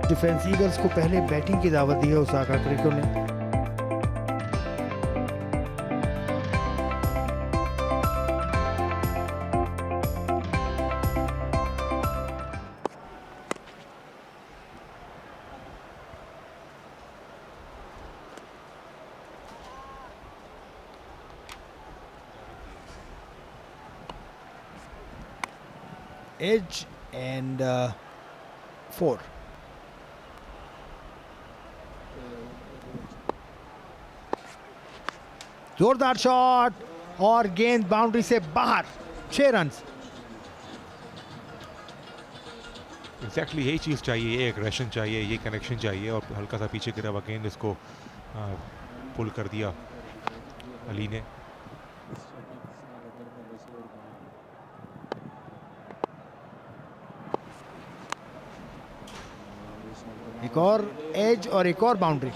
Defence eagles को पहले batting की दावत दी है ओसाका क्रिकेट ने। Edge and 4. जोरदार शॉट और गेंद बाउंड्री से बाहर, 6 रन। एग्जैक्टली यही चीज़ चाहिए, ये एग्रेशन चाहिए, ये कनेक्शन चाहिए। और हल्का सा पीछे गिरा हुआ गेंद इसको पुल कर दिया अली ने। एक और एज और एक और बाउंड्री।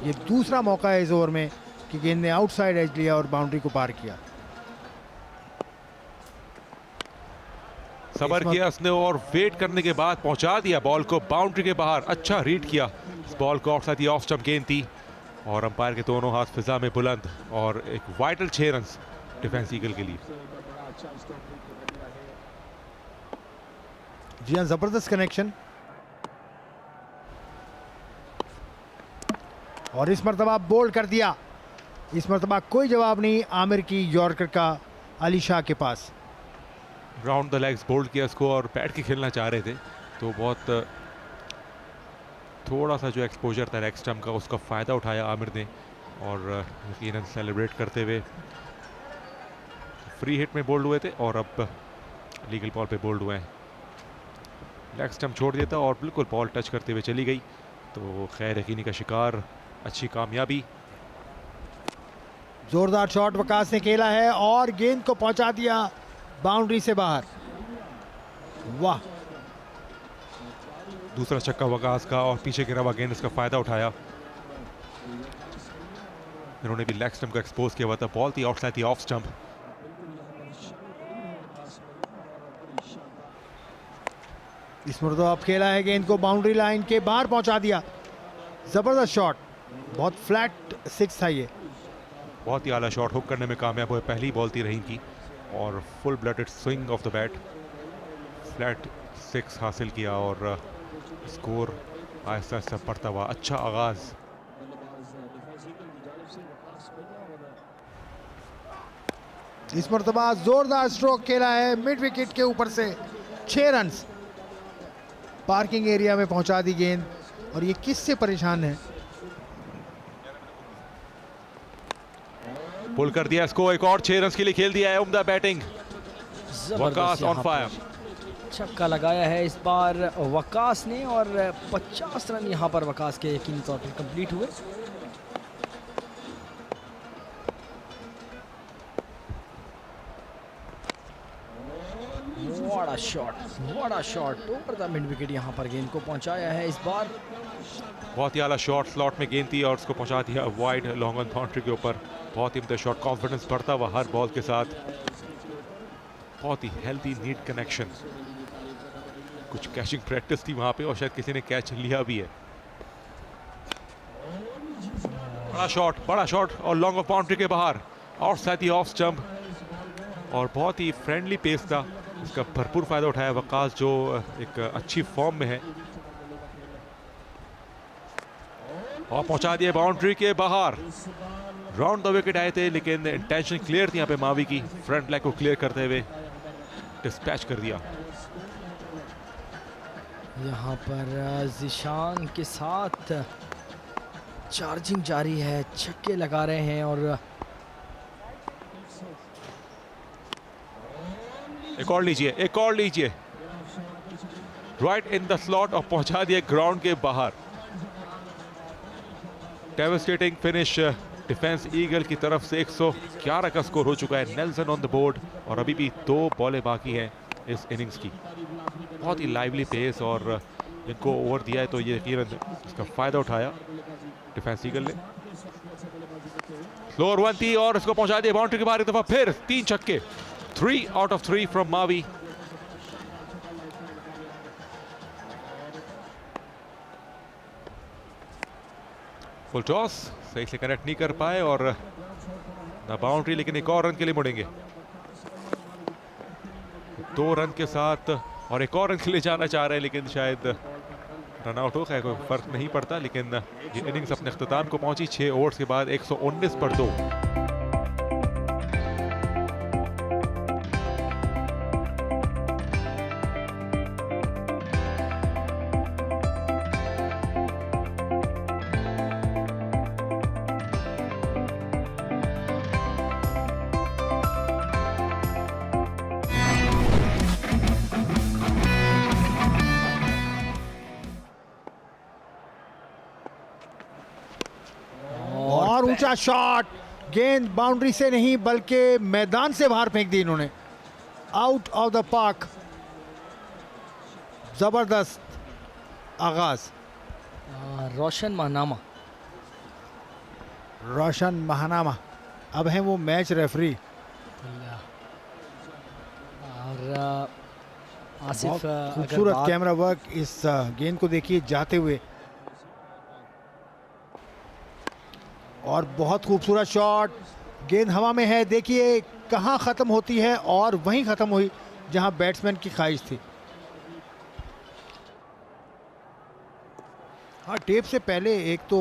ये दूसरा मौका है इस ओवर में कि गेंद ने आउटसाइड एज लिया और बाउंड्री को पार किया। सबर किया उसने और वेट करने के बाद पहुंचा दिया बॉल को बाउंड्री के बाहर। अच्छा रीड किया इस बॉल को, ऑफ ऑफ स्टंप गेंद थी और अंपायर के दोनों हाथ फिजा में बुलंद और एक वाइटल 6 रन डिफेंस ईगल के लिए। जी हाँ, जबरदस्त कनेक्शन। और इस मरतबा बोल्ड कर दिया। इस मरतबा कोई जवाब नहीं आमिर की यॉर्कर का अली शाह के पास। राउंड द लेग्स बोल्ड किया इसको और बैट के खेलना चाह रहे थे, तो बहुत थोड़ा सा जो एक्सपोजर था लेग स्टंप का उसका फ़ायदा उठाया आमिर ने और यकीनन सेलिब्रेट करते हुए फ्री हिट में बोल्ड हुए थे और अब लीगल बॉल पे बोल्ड हुए हैं। लेग स्टंप छोड़ दिया था और बिल्कुल बॉल टच करते हुए चली गई, तो खैर यकीनी का शिकार, अच्छी कामयाबी। जोरदार शॉट वकास ने खेला है और गेंद को पहुंचा दिया बाउंड्री से बाहर। वाह, दूसरा छक्का वकास का और पीछे गिरा हुआ गेंद इसका फायदा उठाया। इन्होंने भी लेग स्टंप को एक्सपोज किया हुआ था, बॉल थी आउटसाइड थी ऑफ स्टंप। इस मरतबा अब खेला है गेंद को बाउंड्री लाइन के बाहर पहुंचा दिया। जबरदस्त शॉट, बहुत फ्लैट 6 था ये। बहुत ही आला शॉट, हुक करने में कामयाब हुए। पहली बॉल थी रहीम की और full blooded swing of the bat, flat 6 हासिल किया और स्कोर आहिस्ता आहिस्ता बढ़ता हुआ। अच्छा आगाज। इस मरतबा जोरदार स्ट्रोक खेला है मिड विकेट के ऊपर से, 6 रन। पार्किंग एरिया में पहुंचा दी गेंद और ये किससे परेशान है। पुल कर दिया इसको, एक और 6 रन के लिए खेल दिया है। उम्दा बैटिंग, वकास ऑन फायर। छक्का लगाया है इस बार वकास ने और 50 रन यहां पर वकास के यकीनी तौर पर कंप्लीट हुए। बड़ा शॉट, बड़ा shot over the mid wicket, यहां पर गेंद को पहुंचाया है इस बार। बहुत ही आला शॉट, स्लॉट में गेंद थी और उसको पहुंचा दिया वाइड लॉन्ग ऑन बाउंड्री के ऊपर। बहुत ही उम्दा शॉट, कॉन्फिडेंस बढ़ता हुआ हर बॉल के साथ। बहुत ही हेल्दी नीट कनेक्शन। कुछ कैचिंग प्रैक्टिस थी वहां पे और शायद किसी ने कैच लिया भी है। बड़ा शॉट और लॉन्ग ऑफ बाउंड्री के बाहर, आउटसाइड ऑफ स्टंप और बहुत ही फ्रेंडली पेस था। इसका भरपूर फायदा उठाया वकास जो एक अच्छी फॉर्म में है और पहुंचा दिया बाउंड्री के बाहर। राउंड द विकेट आए थे लेकिन इंटेंशन क्लियर थी यहाँ पे मावी की, फ्रंट लेग को क्लियर करते हुए डिस्पैच कर दिया। यहाँ पर जिशान के साथ चार्जिंग जारी है, छक्के लगा रहे हैं और एक और लीजिए राइट इन द स्लॉट और पहुंचा दिया ग्राउंड के बाहर। डेवास्टेटिंग फिनिश डिफेंस ईगल की तरफ से। 111 का स्कोर हो चुका है। नेल्सन ऑन द बोर्ड और अभी भी 2 बॉलें बाकी हैं इस इनिंग्स की। बहुत ही लाइवली पेस और इनको ओवर दिया है तो ये यकीनन इसका फायदा उठाया डिफेंस ईगल ने। स्लोअर 1 थी और इसको पहुंचा दिया बाउंड्री के बाहर। एक दफा फिर 3 छक्के, 3 out of 3 from Mavi. Full toss सही से कनेक्ट नहीं कर पाए और ना बाउंड्री, लेकिन एक और रन के लिए मुड़ेंगे। 2 रन के साथ और एक और रन के लिए जाना चाह रहे हैं, लेकिन शायद रन आउट हो गया, कोई फर्क नहीं पड़ता। लेकिन ये इनिंग्स अपने अख्ताम को पहुंची 6 ओवर्स के बाद 119 पर 2। और ऊंचा शॉट, गेंद बाउंड्री से नहीं बल्कि मैदान से बाहर फेंक दी इन्होंने, आउट ऑफ द पार्क। जबरदस्त आगाज। रोशन महानामा। रोशन महानामा अब हैं वो मैच रेफरी। और आसिफ, खूबसूरत कैमरा वर्क इस गेंद को देखिए जाते हुए, और बहुत खूबसूरत शॉट। गेंद हवा में है, देखिए कहां खत्म होती है और वहीं खत्म हुई जहां बैट्समैन की ख्वाहिश थी। हाँ, टेप से पहले एक तो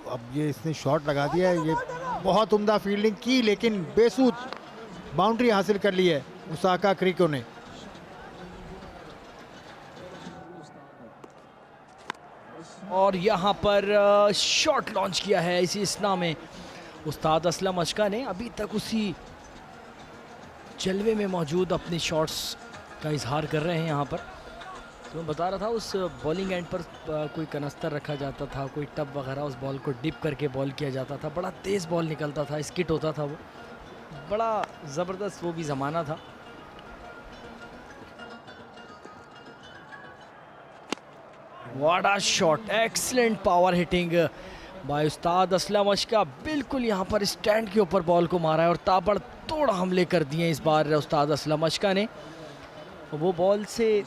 अब ये इसने शॉट लगा दिया है, ये बहुत उम्दा फील्डिंग की लेकिन बेसूद बाउंड्री हासिल कर ली है ओसाका क्रिको ने। और यहाँ पर शॉट लॉन्च किया है इसी स्ना में उस्ताद असलम अशका ने। अभी तक उसी जलवे में मौजूद अपने शॉट्स का इजहार कर रहे हैं यहाँ पर। तो मैं बता रहा था, उस बॉलिंग एंड पर कोई कनस्तर रखा जाता था, कोई टब वगैरह, उस बॉल को डिप करके बॉल किया जाता था। बड़ा तेज़ बॉल निकलता था, स्किट होता था, वो बड़ा ज़बरदस्त वो भी ज़माना था। What a shot, excellent power hitting by उस्ताद असलम अशका। बिल्कुल यहाँ पर स्टैंड के ऊपर बॉल को मारा है और ताबड़तोड़ हमले कर दिए इस बार उस्ताद असलम अशका ने। वो बॉल से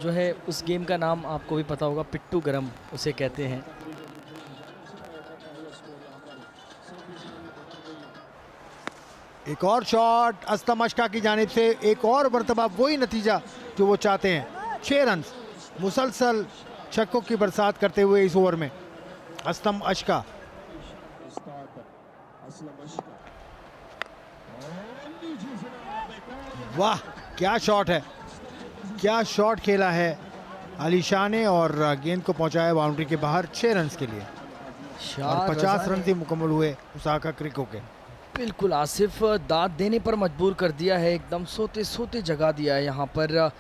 जो है, उस गेम का नाम आपको भी पता होगा, पिट्टू गरम उसे कहते हैं। एक और शॉट असलम अशका की जानिब से, एक और मरतबा वही नतीजा जो वो चाहते हैं। 6 रन, मुसलसल छक्कों की बरसात करते हुए इस ओवर में असलम अशका। वाह क्या शॉट है, क्या शॉट खेला है अली शाह ने और गेंद को पहुंचाया बाउंड्री के बाहर 6 रन के लिए। और 50 रन से मुकम्मल हुए ओसाका क्रिको के। बिल्कुल आसिफ, दाद देने पर मजबूर कर दिया है, एकदम सोते सोते जगा दिया है यहाँ पर।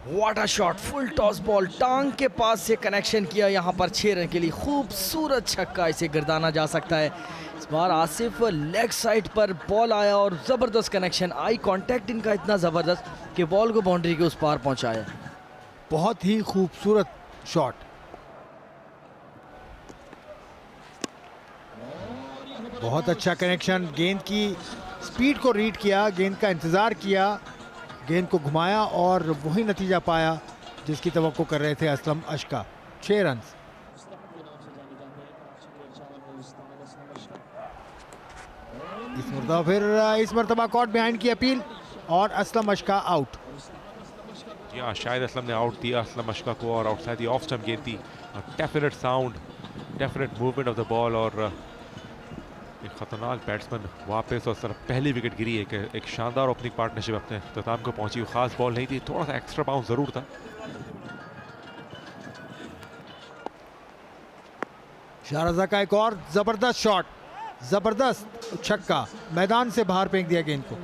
What a shot, full toss ball टांग के पास से कनेक्शन किया यहाँ पर 6 रन के लिए। खूबसूरत छक्का, इसे गर्दाना जा सकता है। इस बार आसिफ लेग साइड पर बॉल आया और ज़बरदस्त कनेक्शन, आई कांटेक्ट इनका इतना ज़बरदस्त कि बॉल को बाउंड्री के उस पार पहुँचाया। बहुत ही खूबसूरत शॉट। बहुत अच्छा कनेक्शन, गेंद की स्पीड को रीड किया, गेंद का इंतज़ार किया, गेंद को घुमाया और वही नतीजा पाया जिसकी तवक्को कर रहे थे असलम अशका। 6 रन। इस मरतबा कॉट बिहाइंड की अपील और असलम अशका आउट। जी हाँ, शायद असलम ने आउट दिया असलम अशका को और आउटसाइड दी ऑफ स्टंप गेंद थी। Definite sound, definite movement of the ball और एक खतरनाक बैट्समैन वापस, और सिर्फ पहली विकेट गिरी है। एक शानदार ओपनिंग पार्टनरशिप अपने अख्ताम को पहुंची। खास बॉल नहीं थी, थोड़ा सा एक्स्ट्रा बाउंस जरूर था। शारजा का एक और जबरदस्त शॉट, जबरदस्त छक्का, मैदान से बाहर फेंक दिया गेंद को।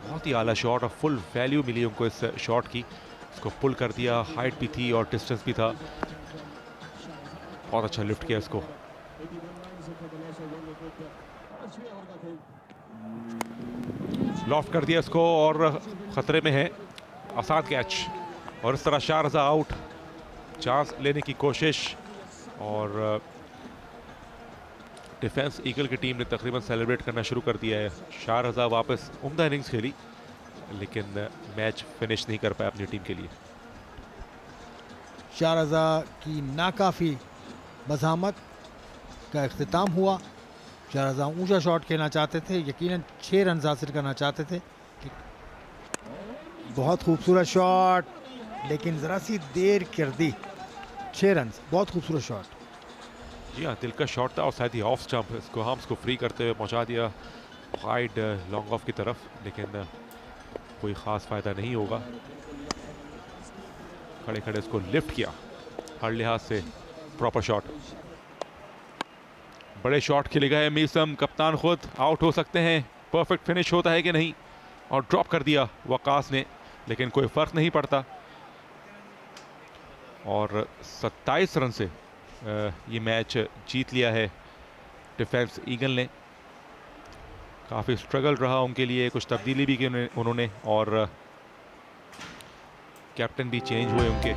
बहुत ही आला शॉट और फुल वैल्यू मिली उनको इस शॉट की। इसको पुल कर दिया, हाइट भी थी और डिस्टेंस भी था। बहुत अच्छा लिफ्ट किया इसको। लॉफ्ट कर दिया इसको और खतरे में है। आसान कैच और इस तरह शारजा आउट। चांस लेने की कोशिश और डिफेंस ईगल की टीम ने तकरीबन सेलिब्रेट करना शुरू कर दिया है। शारजा वापस उम्दा इनिंग्स खेली लेकिन मैच फिनिश नहीं कर पाया अपनी टीम के लिए। शारजा की नाकाफ़ी बज़ामत का अख्तिताम हुआ। शारजा ऊंचा शॉट खेलना चाहते थे, यकीनन 6 रन हासिल करना चाहते थे। बहुत खूबसूरत शॉट, लेकिन ज़रा सी देर कर दी। 6 रन, बहुत खूबसूरत शॉट। जी हाँ, दिलकश शॉट था और शायद ही ऑफ स्टंप इसको हार्म्स को फ्री करते हुए पहुंचा दिया वाइड लॉन्ग ऑफ की तरफ, लेकिन कोई ख़ास फ़ायदा नहीं होगा। खड़े खड़े इसको लिफ्ट किया, हर लिहाज से प्रॉपर शॉट। बड़े शॉट खेले गए मीसम, कप्तान खुद आउट हो सकते हैं। परफेक्ट फिनिश होता है कि नहीं, और ड्रॉप कर दिया वकास ने, लेकिन कोई फ़र्क नहीं पड़ता। और 27 रन से ये मैच जीत लिया है डिफेंस ईगल ने। काफ़ी स्ट्रगल रहा उनके लिए, कुछ तब्दीली भी की उन्होंने, और कैप्टन भी चेंज हुए उनके।